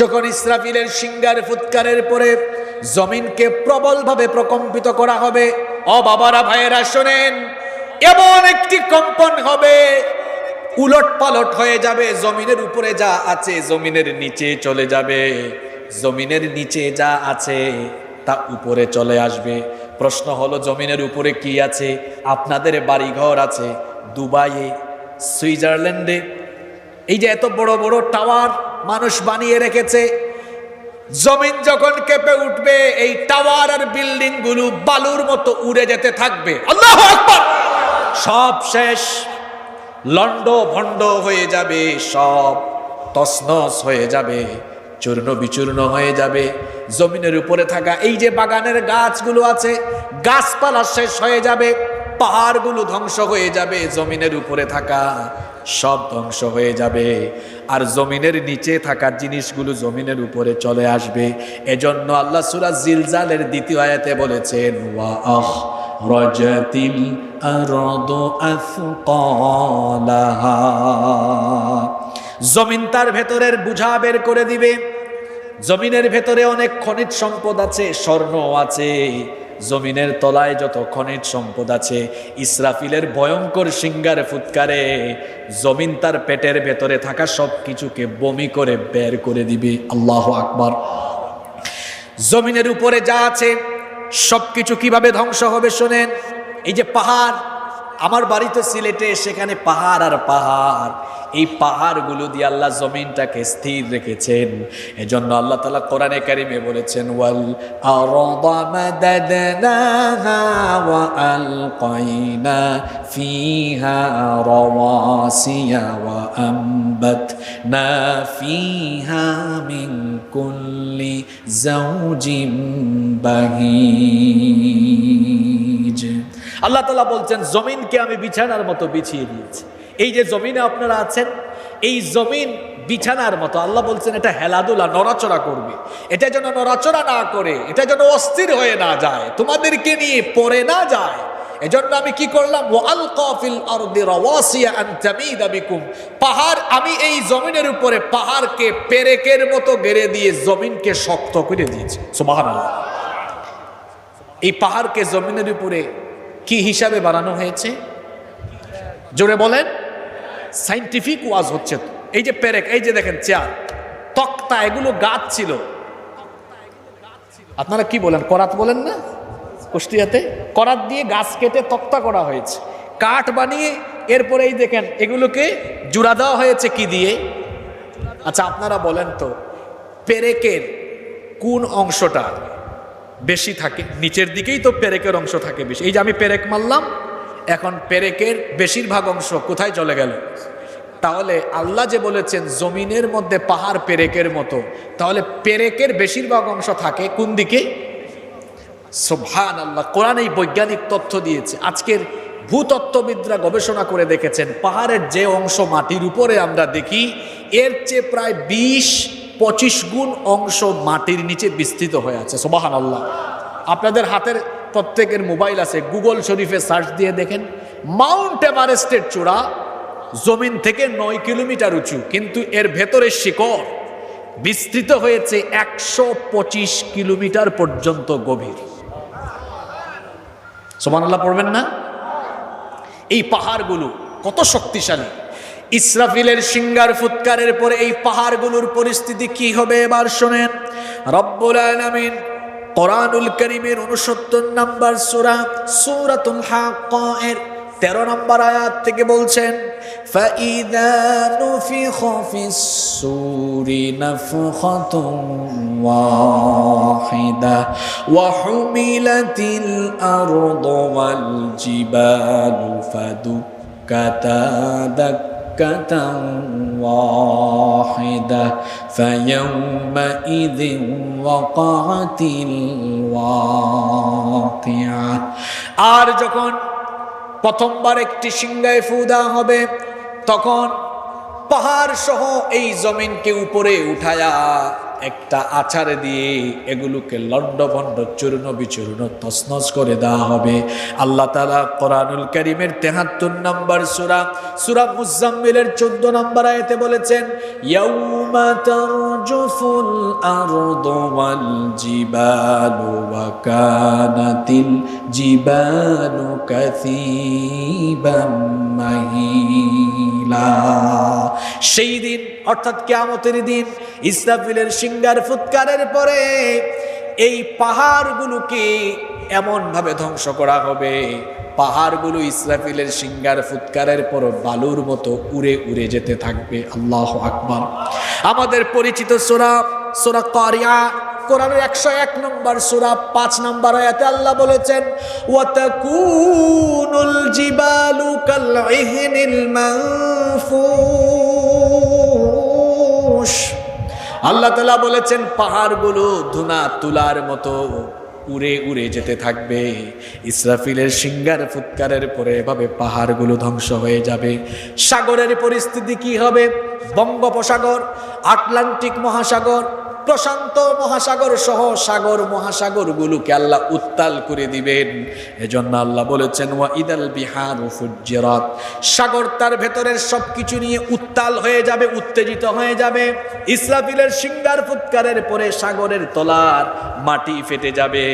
যখন ইসরাফিলের সিংহার ফুৎকারের পরে জমিনকে প্রবলভাবে প্রকম্পিত করা হবে, ও বাবারা ভাইয়েরা শোনেন, এমন একটি কম্পন হবে, উলট পালট হয়ে যাবে, জমিনের উপরে যা আছে জমিনের নিচে চলে যাবে, জমিনের নিচে যা আছে তা উপরে চলে আসবে। প্রশ্ন হলো, জমিনের উপরে কি আছে? আপনাদের বাড়িঘর আছে দুবাইয়ে, সুইজারল্যান্ডে, এই যে এত বড় বড় টাওয়ার মানুষ বানিয়ে রেখেছে, জমিন যখন কেঁপে উঠবে এই টাওয়ার আর বিল্ডিং গুলো বালুর মতো উড়ে যেতে থাকবে। আল্লাহু আকবার! সব শেষ, লন্ড ভন্ড হয়ে যাবে, সব তছনছ হয়ে যাবে, চূর্ণ বিচূর্ণ হয়ে যাবে। জমিনের উপরে থাকা এই যে বাগানের গাছগুলো আছে, গাছপালা শেষ হয়ে যাবে, পাহাড়গুলো ধ্বংস হয়ে যাবে, জমিনের উপরে থাকা সব ধ্বংস হয়ে যাবে, আর জমিনের নিচে থাকা জিনিসগুলো জমিনের উপরে চলে আসবে। এজন্য আল্লাহ সূরা জিলজালের দ্বিতীয় আয়াতে বলেছেন, ওয়া আখরাজাতিল আরদু আথকালাহা, জমিন তার ভেতরের বোঝা বের করে দিবে। জমিনের ভেতরে অনেক খনিজ সম্পদ আছে, স্বর্ণ আছে, জমিনের তলায় যত খনিজ সম্পদ আছে, ইসরাফিলের ভয়ঙ্কর সিংহার ফুৎকারে জমিন তার পেটের ভেতরে থাকা সব কিছুকে বমি করে বের করে দিবে। আল্লাহু আকবার! জমিনের উপরে যা আছে সবকিছু কিভাবে ধ্বংস হবে শোনেন। এই যে পাহাড়, আমার বাড়ি তো সিলেটে, সেখানে পাহাড় আর পাহাড়, এই পাহাড়গুলো দিয়ে আল্লাহ জমিনটাকে স্থির রেখেছেন। এজন্য আল্লাহ তাআলা কোরআনে কারিমে বলেছেন, ওয়াল আরদা মাদাদনাহা ওয়া আলকাইনা ফিহা রাওয়াসিয়া ওয়া আমবাতনা ফিহা মিন কুল্লি যাওজিন বাহিজ। আল্লাহ তাআলা বলছেন, জমিনকে আমি বিছানার মতো বিছিয়ে দিয়েছি। এই যে জমিনে আপনারা আছেন, এই জমিন বিছানার মতো। আল্লাহ বলছেন এটা হেলাদুলা, নড়াচড়া করবে, এটা যেন নড়াচড়া না করে, এটা যেন অস্থির হয়ে না যায়, তোমাদেরকে নিয়ে পড়ে না যায়। এজন্য আমি কি করলাম, ওয়া আলকা ফিল আরদি রাওয়াসিয়া আন তামিদা বিকুম, পাহাড়, আমি এই জমিনের উপরে পাহাড়কে পেরেকের মতো গেড়ে দিয়ে জমিনকে শক্ত করে দিয়েছি। সুবহানাল্লাহ! এই পাহাড়কে জমিনের উপরে কি হিসাবে বানানো হয়েছে? জোরে বলেন। সাইন্টিফিক ওয়াজ হচ্ছে তো। এই যে পেরেক, এই যে দেখেন চেয়ার, তক্তা, এগুলো গাছ ছিল। আপনারা কি বলেন, করাত বলেন না? কুষ্টিয়াতে করাত দিয়ে গাছ কেটে তক্তা করা হয়েছে, কাঠ বানিয়ে এরপরে এই দেখেন এগুলোকে জোড়া দেওয়া হয়েছে কি দিয়ে? আচ্ছা আপনারা বলেন তো, পেরেকের কোন অংশটা বেশি থাকে? নিচের দিকেই তো পেরেকের অংশ থাকে বেশি। এই যে আমি পেরেক মারলাম, এখন পেরেকের বেশিরভাগ অংশ কোথায় চলে গেল? তাহলে আল্লাহ যে বলেছেন জমিনের মধ্যে পাহাড় পেরেকের মতো, তাহলে পেরেকের বেশিরভাগ অংশ থাকে কোন দিকে? সুবহানাল্লাহ! কোরআন এই বৈজ্ঞানিক তথ্য দিয়েছে। আজকের ভূতত্ত্ববিদরা গবেষণা করে দেখেছেন, পাহাড়ের যে অংশ মাটির উপরে আমরা দেখি, এর চেয়ে প্রায় 20-25 গুণ অংশ মাটির নিচে বিস্তৃত হয়ে আছে। সুবহানাল্লাহ! আপনাদের হাতের প্রত্যেকের মোবাইল আছে, গুগল শরীফে সার্চ দিয়ে দেখেন, মাউন্ট এভারেস্টের চূড়া জমিন থেকে 9 কিলোমিটার উঁচু, কিন্তু এর ভেতরে শিকড় বিস্তৃত হয়েছে 125 কিলোমিটার পর্যন্ত গভীর। সুবহানাল্লাহ পড়বেন না? এই পাহাড়গুলো কত শক্তিশালী! ইসরাফিলের সিংহার ফুৎকারের পরে এই পাহাড়গুলোর পরিস্থিতি কি হবে এবার শোনেন। রব্বুল আলামিন কোরআনুল কারীমের 69 নম্বর সূরা সূরাতুল হাক্কা এর 13 নম্বর আয়াত থেকে বলছেন, ফাইযা নুফিখা ফিস সূরি নাফখাতুন ওয়াহিদা ওয়া হুমিলাতিল আরদু ওয়াল জিবালু ফাদুক্কাতা দাক্কাতান ওয়াহিদা ফায়াউমাইযিন ওয়াকাআতিল ওয়াকিআ। আর যখন প্রথমবার একটি সিংহায় ফু দেওয়া হবে, তখন পাহাড় সহ এই জমিনকে উপরে উঠায়া একটা আছাড় দিয়ে এগুলোকে লণ্ডভণ্ড চূর্ণ বিচূর্ণ তছনছ করে দেওয়া হবে। আল্লাহ তাআলা কোরআনুল কারীমের ৭৩ নম্বর সূরা মুজাম্মিলের ১৪ নম্বর আয়াতে বলেছেন, ইয়াউমা তারজুফুল আরদু ওয়াল জিবালু ওয়া কানাতিল জিবালু কাসীবাম মাহিলা। সেই দিন অর্থাৎ কিয়ামতের দিন ইসরাফিলের সিংহার ফুৎকারের পরে এই পাহাড়গুলোকে এমন ভাবে ধ্বংস করা হবে, পাহাড়গুলো ইসরাফিলের সিংহার ফুৎকারের পর বালুর মতো উড়ে উড়ে যেতে থাকবে। আল্লাহু আকবার। আমাদের পরিচিত সূরা কারিয়া, কোরআনের ১০১ নম্বর সূরা ৫ নম্বর আয়াতে আল্লাহ বলেছেন, ওয়া তাকুনুল জিবালু কাল ইহনিল মানফুশ। আল্লাহ তাআলা বলেছেন পাহাড়গুলো ধুনা তুলার মতো উড়ে উড়ে যেতে থাকবে। ইসরাফিলের সিংহার ফুৎকারের পরে এভাবে পাহাড়গুলো ধ্বংস হয়ে যাবে। সাগরের পরিস্থিতি কি হবে? বঙ্গোপসাগর, আটলান্টিক মহাসাগর, প্রশান্ত মহাসাগর সহ সাগর মহাসাগরগুলোকে আল্লাহ উত্তাল করে দিবেন। এজন্য আল্লাহ বলেছেন, ওয়া ইদাল বিহারু ফুজ্জিরাত। সাগর তার ভেতরের সবকিছু নিয়ে উত্তাল হয়ে যাবে, উত্তেজিত হয়ে যাবে। ইসরাফিলের সিংহার ফুৎকারের পরে সাগরের তলার মাটি ফেটে যাবে,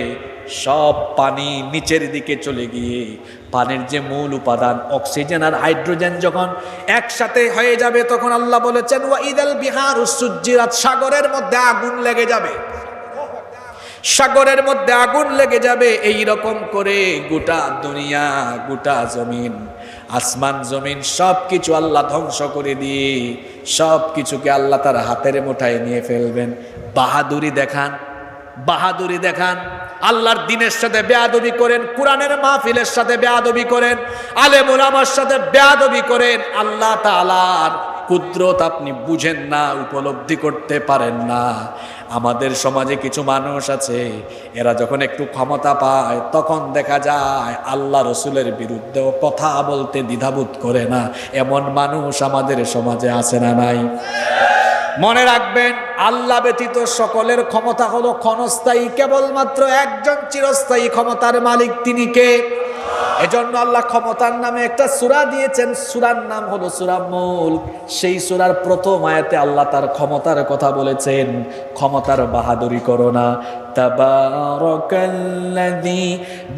সব পানি নিচের দিকে চলে গিয়ে পানির যে মূল উপাদান অক্সিজেন আর হাইড্রোজেন যখন একসাথে হয়ে যাবে, তখন আল্লাহ বলেছেন, ওয়া ইদাল বিহারু সুজ্জিরাত। সাগরের মধ্যে আগুন লেগে যাবে, সাগরের মধ্যে আগুন লেগে যাবে। এই রকম করে গোটা দুনিয়া, গোটা জমিন, আসমান জমিন সবকিছু আল্লাহ ধ্বংস করে দিয়ে সবকিছুকে আল্লাহ তার হাতের মুঠায় নিয়ে ফেলবেন। বাহাদুরি দেখান, বাহাদুরি দেখান। আল্লাহর দ্বীনের সাথে বেয়াদবি করেন, কোরআনের মাহফিলের সাথে বেয়াদবি করেন, আলেম ওলামার সাথে বেয়াদবি করেন। আল্লাহ তাআলার কুদরত আপনি বুঝেন না, উপলব্ধি করতে পারেন না। আমাদের সমাজে কিছু মানুষ আছে, এরা যখন একটু ক্ষমতা পায় তখন দেখা যায় আল্লাহ রসুলের বিরুদ্ধেও কথা বলতে দ্বিধাবোধ করে না। এমন মানুষ আমাদের সমাজে আছে না নাই? মনে রাখবেন, আল্লাহ ব্যতীত সকলের ক্ষমতা হলো ক্ষণস্থায়ী, কেবলমাত্র একজন চিরস্থায়ী ক্ষমতার মালিক, তিনি কে? এজন্য আল্লাহ ক্ষমতার নামে একটা সূরা দিয়েছেন, সূরার নাম হলো সূরা মুলক। সেই সূরার প্রথম আয়াতে আল্লাহ তার ক্ষমতার কথা বলেছেন, ক্ষমতার বাহাদুরি করো না। তাবারাকাল্লাযী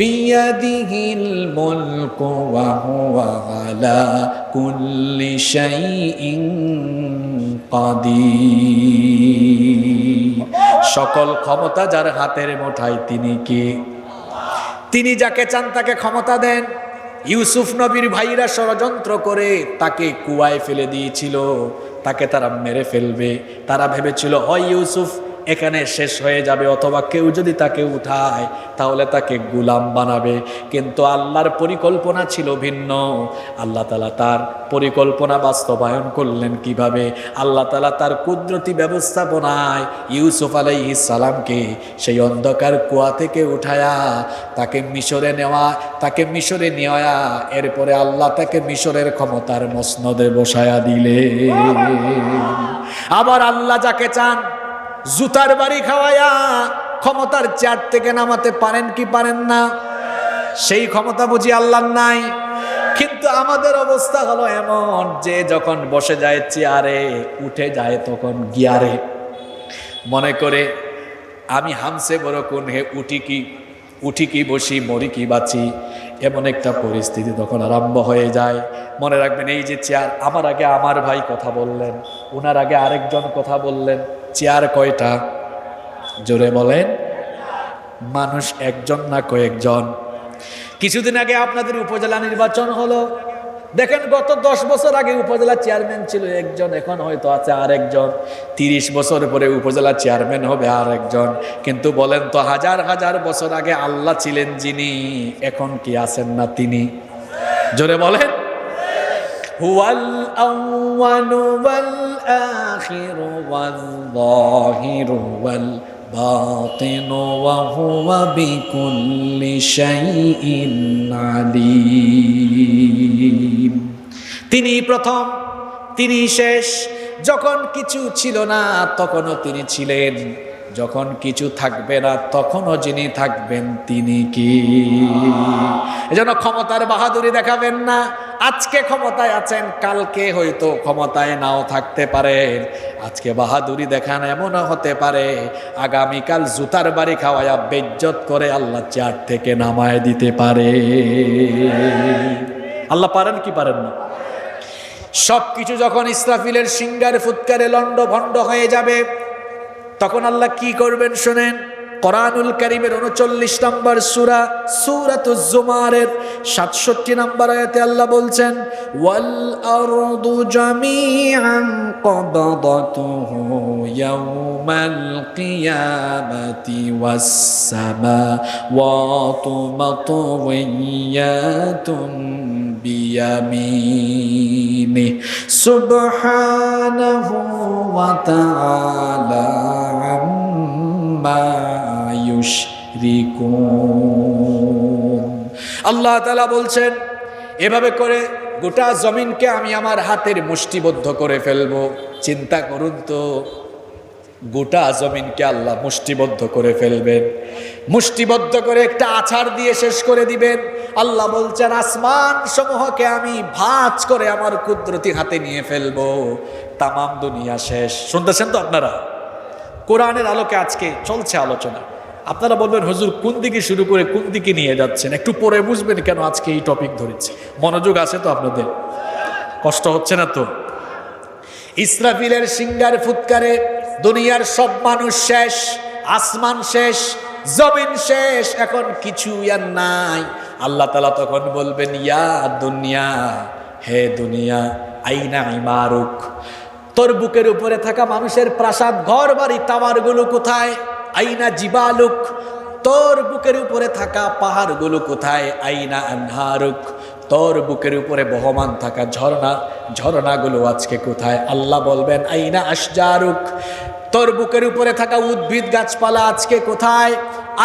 বিয়াদিহিল মুলকু ওয়া হুয়া আলা কুল্লি শাইইন কাদির। সকল ক্ষমতা যার হাতের মুঠায়, তিনি কে? তিনি যাকে চান তাকে ক্ষমতা দেন। ইউসুফ নবীর ভাইরা ষড়যন্ত্র করে তাকে কুয়ায় ফেলে দিয়েছিল, তাকে তারা মেরে ফেলবে। তারা ভেবেছিল হয় ইউসুফ এখানে শেষ হয়ে যাবে, অথবা কেউ যদি তাকে উঠায় তাহলে তাকে গোলাম বানাবে। কিন্তু আল্লাহর পরিকল্পনা ছিল ভিন্ন। আল্লাহ তাআলা তার পরিকল্পনা বাস্তবায়ন করলেন কিভাবে? আল্লাহ তাআলা তার কুদরতি ব্যবস্থাপনায় ইউসুফ আলাইহিস সালামকে সেই অন্ধকার কুয়া থেকে উঠায়া তাকে মিশরে নেওয়া, এরপরে আল্লাহ তাকে মিশরের ক্ষমতার মসনদে বসায়া দিলে। আবার আল্লাহ যাকে চান জুতার বাড়ি খাওয়ায়া ক্ষমতার চেয়ার থেকে নামাতে পারেন কি পারেন না? সেই ক্ষমতা বুঝি আল্লাহর নাই? কিন্তু আমাদের অবস্থা হলো এমন যে যখন বসে যায় চেয়ারে, উঠে যায় তখন গিয়ারে। মনে করে আমি হামসে বড় কোন হে, উঠি কি বসি, মরি কি বাঁচি, এমন একটা পরিস্থিতি তখন আরম্ভ হয়ে যায়। মনে রাখবেন, এই যে চেয়ার, আমার আগে আমার ভাই কথা বললেন, ওনার আগে আরেকজন কথা বললেন। চেয়ার কয়টা? জোরে বলেন। মানুষ একজন না কয়েকজন? কিছুদিন আগে আপনাদের উপজেলা নির্বাচন হলো, দেখেন গত 10 বছর আগে উপজেলা চেয়ারম্যান ছিল একজন, এখন হয়তো আছে আরেকজন। 30 বছর পরে উপজেলা চেয়ারম্যান হবে আরেকজন। কিন্তু বলেন তো, হাজার হাজার বছর আগে আল্লাহ ছিলেন যিনি, এখন কি আছেন না তিনি? জোরে বলেন। হুয়াল আউয়ালু ওয়াল আখিরু ওয়াল যাহিরু ওয়াল বাতিনু ওয়া হুয়া বিকুল্লি শাইইন আলীম। তিনি প্রথম, তিনি শেষ, যখন কিছু ছিল না তখনও তিনি ছিলেন, যখন কিছু থাকবে না তখনও যিনি থাকবেন তিনি কি? এজন্য ক্ষমতার বাহাদুরি দেখাবেন না। আজকে ক্ষমতায় আছেন, কালকে হয়তো ক্ষমতায় নাও থাকতে পারেন। আজকে বাহাদুরি দেখান, এমনও হতে পারে আগামীকাল জুতার বাড়ি খাওয়ায়া বেজ্জত করে আল্লাহ চেয়ার থেকে নামায় দিতে পারে। আল্লাহ পারেন কি পারেন না? সবকিছু যখন ইসরাফিলের সিংহার ফুৎকারে লন্ড ভন্ড হয়ে যাবে, তখন আল্লাহ কি করবেন শুনেন। কোরআনুল কারীমের 39 নম্বর সূরা সূরাতুজ জুমারের 67 নম্বর আয়াতে আল্লাহ বলছেন, ওয়াল আরদু জামিআন কবদাতুহু ইয়াওমাল কিয়ামাতি ওয়াস সামাওয়াতু মাতওয়িয়াতুন বিয়ামিনি সুবহানাহু ওয়া তাআলা আম্মা ইউশরিকুন। আল্লাহ তাআলা বলছেন, এভাবে করে গোটা জমিনকে আমি আমার হাতের মুষ্টিবদ্ধ করে ফেলবো। চিন্তা করুন তো, গোটা জমিনকে আল্লাহ মুষ্টিবদ্ধ করে ফেলবেন, মুষ্টিবদ্ধ করে একটা আছাড় দিয়ে শেষ করে দিবেন। আল্লাহ বলছেন, আসমান সমূহকে আমি ভাঁজ করে আমার কুদরতি হাতে নিয়ে ফেলবো, তামাম দুনিয়া শেষ। শুনতেছেন তো আপনারা? কোরআনের আলোকে আজকে চলছে আলোচনা। আপনারা বলবেন, হুজুর কোন দিকে শুরু করে কোন দিকে নিয়ে যাচ্ছেন? একটু পরে বুঝবেন কেন আজকে এই টপিক ধরেছি। মনোযোগ আছে তো আপনাদের? কষ্ট হচ্ছে না তো? ইসরাফিলের সিংহার ফুৎকারে দুনিয়ার সব মানুষ শেষ, আসমান শেষ, জমিন শেষ, এখন কিছু আর নাই। আল্লাহ তাআলা তখন বলবেন, ইয়া দুনিয়া, হে দুনিয়া, আইনা ইমারুক, তোর বুকের উপরে থাকা মানুষের প্রাসাদ, ঘর বাড়ি, টাওয়ারগুলো কোথায়? আইনা জিবালুক, তোর বুকের উপরে থাকা পাহাড়গুলো কোথায়? আইনা আনহারুক, তোর বুকের উপরে বহমান থাকা ঝর্ণাগুলো আজকে কোথায়? আল্লাহ বলবেন, আইনা আশজারুক, তোর বুকের উপরে থাকা উদ্ভিদ গাছপালা আজকে কোথায়?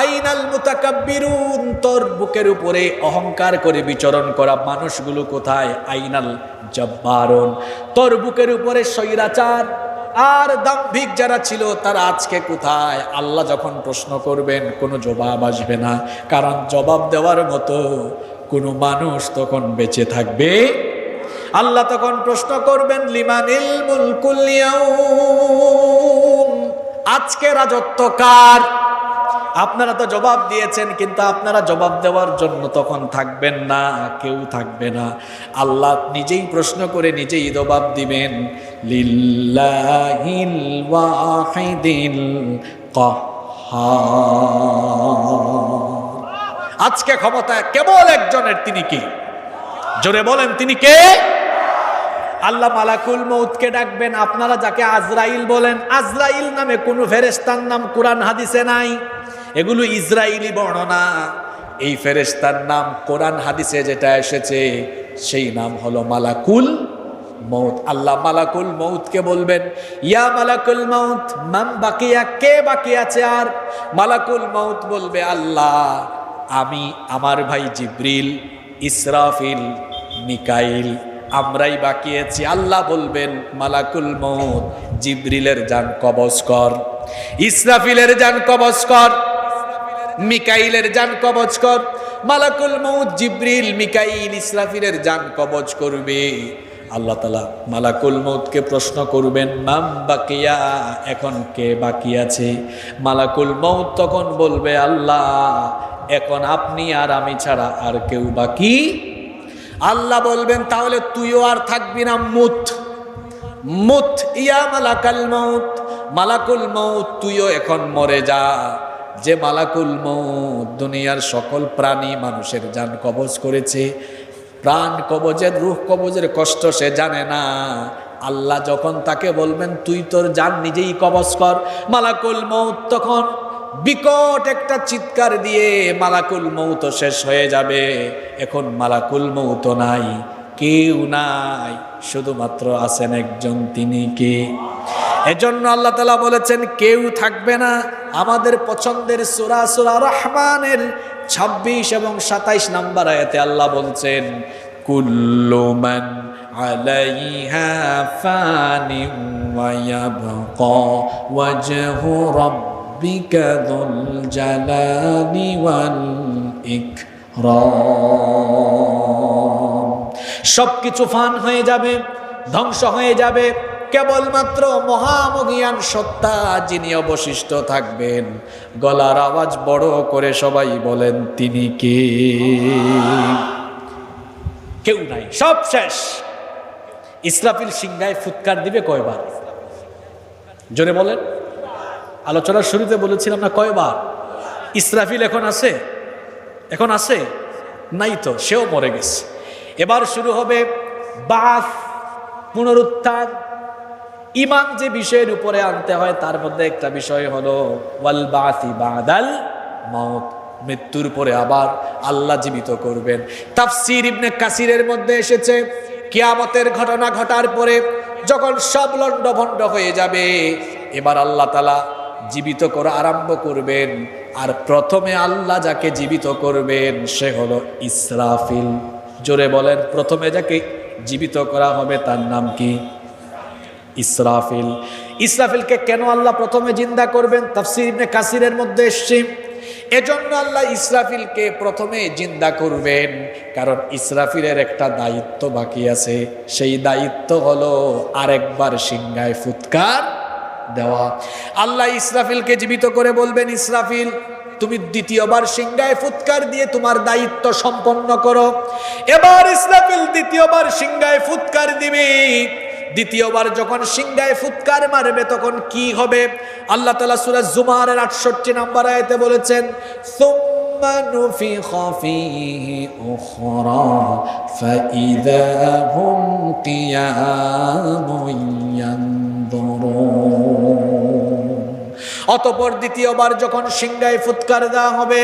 আইনাল মুতাকাব্বিরুন, তোর বুকের উপরে অহংকার করে বিচরণ করা মানুষগুলো কোথায়? আইনাল জব্বারুন, তোর বুকের উপরে স্বৈরাচার আর দাম্ভিক যারা ছিল তারা আজকে কোথায়? আল্লাহ যখন প্রশ্ন করবেন কোনো জবাব আসবে না, কারণ জবাব দেওয়ার মতো কোনো মানুষ তখন বেঁচে থাকবে। আল্লাহ তখন প্রশ্ন করবেন, লিমানিল মুলকুল ইয়াউম, আজকে রাজত্ব কার? আপনারা তো জবাব দিয়েছেন, কিন্তু আপনারা জবাব দেওয়ার জন্য তখন থাকবেন না, কেউ থাকবে না। আল্লাহ নিজেই প্রশ্ন করে নিজেই জবাব দিবেন, লিল্লাহিল ওয়াহিদিল কাহ্হার, আজকে ক্ষমতা কেবল একজনের, তিনি কে? জোরে বলেন, তিনি কে? আল্লাহ মালাকুল মউতকে ডাকবেন। আপনারা যাকে আজরাইল বলেন, আজরাইল নামে কোনো ফেরেশতার নাম কোরআন হাদিসে নাই, এগুলো ইসরাইলি বর্ণনা। এই ফেরেশতার নাম কোরআন হাদিসে যেটা এসেছে সেই নাম হলো মালাকুল মউত। আল্লাহ মালাকুল মউতকে বলবেন, ইয়া মালাকুল মউত মান বাকিয়া, কে বাকি আছে? আর মালাকুল মউত বলবে, আল্লাহ আমি, আমার ভাই জিব্রিল, ইসরাফিল, মিকাইল, আমরাই বাকি আছি। আল্লাহ বলবেন, মালাকুল মউত জিব্রিলের জান কবজ কর, ইসরাফিলের জান কবজ কর, মিকাইলের জান কবজ কর। মালাকুল মউত জিব্রিল, মিকাইল, ইসরাফিলের জান কবজ করবে। আল্লাহ তাআলা মালাকুল মউতকে প্রশ্ন করবেন, মাম বাকিয়া, এখন কে বাকি আছে? মালাকুল মউত তখন বলবে, আল্লাহ এখন আপনি আর আমি ছাড়া আর কেউ বাকি। আল্লাহ বলবেন, তাহলে তুইও আর থাকবি না, মুত মুত ইয়া মালাকাল মউত, মালাকুল মউত তুইও এখন মরে যা। যে মালাকুল মউত দুনিয়ার সকল প্রাণী মানুষের জান কবজ করেছে, প্রাণ কবজের, রূহ কবজের কষ্ট সে জানে না। আল্লাহ যখন তাকে বলবেন, তুই তোর জান নিজেই কবজ কর, মালাকুল মউত তখন বিকট একটা চিৎকার দিয়ে মালাকুল মউত শেষ হয়ে যাবে। এখন মালাকুল মউত নাই, কেউ নাই, শুধুমাত্র আছেন একজন, তিনি কে? এজন্য আল্লাহ তাআলা বলেছেন কেউ থাকবে না। আমাদের পছন্দের সূরা সূরা রহমানের 26 এবং 27 নম্বর আয়াতে আল্লাহ বলছেন, কুল্লু মান আলাইহা ফানি ওয়া ইয়াবকা ওয়াজহু রাব্বিকা যুল জালালি ওয়াল ইকরাম। সবকিছু ফান হয়ে যাবে, ধ্বংস হয়ে যাবে, কেবলমাত্র মহামহিয়ান সত্তা যিনি অবশিষ্ট থাকবেন। গলার আওয়াজ বড় করে সবাই বলেন, তিনি কে? কেউ নাই, সব শেষ। ইসরাফিল সিংহায় ফুৎকার দিবে কয়বার? জোরে বলেন। আলোচনার শুরুতে বলেছিলাম না কয়বার? ইসরাফিল এখন আছে? এখন আছে? নাই তো, সেও মরে গেছে। এবার শুরু হবে বাস, পুনরুত্থান। ঈমান যে বিষয়ের উপরে আনতে হয় তার মধ্যে একটা বিষয় হলো ওয়াল বাসি বাদাল মাউত, মৃত্যুর পরে আবার আল্লাহ জীবিত করবেন। তাফসীর ইবনে কাসিরের মধ্যে এসেছে, কিয়ামতের ঘটনা ঘটার পরে যখন সব লণ্ডভণ্ড হয়ে যাবে, এবার আল্লাহ তাআলা জীবিত করা আরম্ভ করবেন। আর প্রথমে আল্লাহ যাকে জীবিত করবেন সে হলো ইসরাফিল। জোরে বলেন, প্রথমে যাকে জীবিত করা হবে তার নাম কি? ইসরাফিল। ইসরাফিলকে কেন আল্লাহ প্রথমে জিন্দা করবেন? তাফসীর ইবনে কাসিরের মধ্যে এসেছে, এজন্য আল্লাহ ইসরাফিলকে প্রথমে জিন্দা করবেন কারণ ইসরাফিলের একটা দায়িত্ব বাকি আছে। সেই দায়িত্ব হলো আরেকবার সিংহায় ফুৎকার দেওয়া। আল্লাহ ইসরাফিলকে জীবিত করে বলবেন, ইসরাফিল তুমি দ্বিতীয়বার সিংহায় ফুৎকার দিয়ে তোমার দায়িত্ব সম্পন্ন করো। এবার ইসরাফিল দ্বিতীয়বার সিংহায় ফুৎকার দিবে। দ্বিতীয়বার যখন সিংহায় ফুৎকার মারবে তখন কি হবে? আল্লাহ তাআলা সূরা জুমারের 68 নম্বর আয়াতে বলেছেন, সুম্মা নুফিখা ফীহি উখরা ফাইযা হুম কিয়ামুন ইয়ানদুরুন। অতঃপর দ্বিতীয়বার যখন সিংহায় ফুৎকার দেওয়া হবে,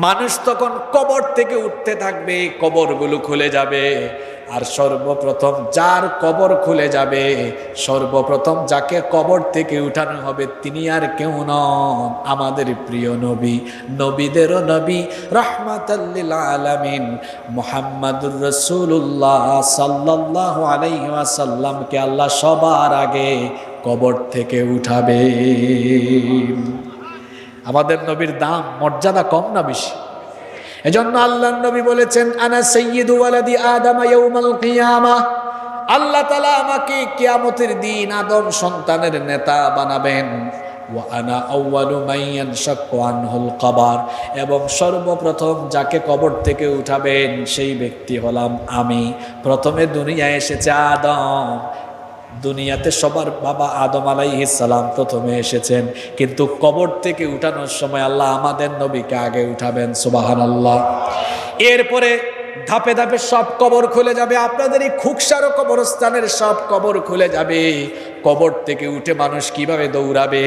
মানুষ তখন কবর থেকে উঠতে থাকবে, কবরগুলো খুলে যাবে। আর সর্বপ্রথম যার কবর খুলে যাবে, সর্বপ্রথম যাকে কবর থেকে উঠানো হবে তিনি আর কেউ নন, আমাদের প্রিয় নবী, নবীদেরও নবী, রাহমাতাল লিল আলামিন মুহাম্মাদুর রাসূলুল্লাহ সাল্লাল্লাহু আলাইহি ওয়াসাল্লামকে আল্লাহ সবার আগে কবর থেকে উঠাবে। আমাদের নবীর দাম, মর্যাদা কম না বেশি? এজন্য আল্লাহর নবী বলেছেন, আনা সাইয়্যিদু ওয়ালাদি আদম ইয়াউমাল কিয়ামাহ। আল্লাহ তাআলা আমাকে কিয়ামতের দিন আদম সন্তানের নেতা বানাবেন। ওয়া আনা আউয়ালু মান ইয়ানশাক্কু আনহুল কবর, এবং সর্বপ্রথম যাকে কবর থেকে উঠাবেন সেই ব্যক্তি হলাম আমি। প্রথমে দুনিয়ায় এসেছে আদম, দুনিয়াতে সবার বাবা আদম আলাইহিস সালাম প্রথমে এসেছেন, কিন্তু কবর থেকে উঠানোর সময় আল্লাহ আমাদের নবীকে আগে উঠাবেন। সুবহানাল্লাহ। এরপরে ধাপে ধাপে সব কবর খুলে যাবে। আপনাদের এই খুকসারো কবরস্থানের সব কবর খুলে যাবে। কবর থেকে উঠে মানুষ কিভাবে দৌড়াবে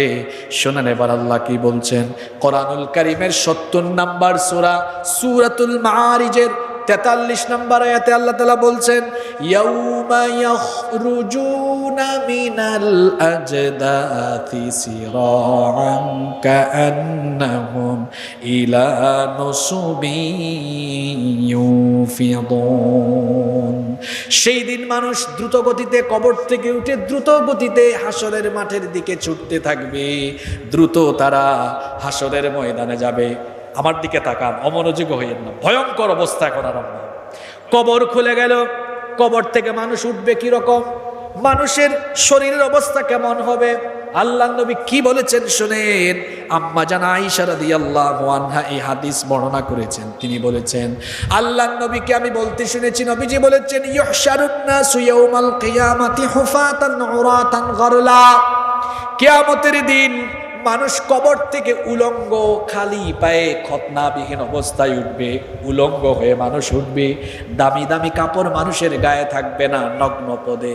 শোনেন এবার আল্লাহ কি বলছেন। কোরআনুল কারীমের ৭০ নম্বর সূরা সূরাতুল মাআরিজের ৪৩ নম্বর আয়াতে আল্লাহ তাআলা বলছেন, ইয়াউমা ইয়াখরুজুনা মিনাল আজদাথি সিরাআন কাআন্নাহুম ইলা নুসুবিন ইউফিদুন। সেই দিন মানুষ দ্রুত গতিতে কবর থেকে উঠে দ্রুত গতিতে হাসরের মাঠের দিকে ছুটতে থাকবে। দ্রুত তারা হাসরের ময়দানে যাবে। আমার দিকে তাকান, অমনোযোগ হইয়েন না, ভয়ঙ্কর অবস্থা এখন আরম্ভ। কবর খুলে গেল, কবর থেকে মানুষ উঠবে কি রকম, মানুষের শরীরের অবস্থা কেমন হবে, আল্লাহর নবী কি বলেছেন শুনেন। আম্মা জান আয়েশা রাদিয়াল্লাহু আনহা এই হাদিস বর্ণনা করেছেন। তিনি বলেছেন, আল্লাহর নবীকে আমি বলতে শুনেছি, নবীজি বলেছেন, ইউহশারুন নাসু ইয়াউমাল কিয়ামাতি হুফাতান উরাতান গারলা। কিয়ামতের দিন মানুষ কবর থেকে উলঙ্গ, খালি পায়ে, খতনাবিহীন অবস্থায় উঠবে। উলঙ্গ হয়ে মানুষ উঠবে। দামি দামি কাপড় মানুষের গায়ে থাকবে না, নগ্ন পদে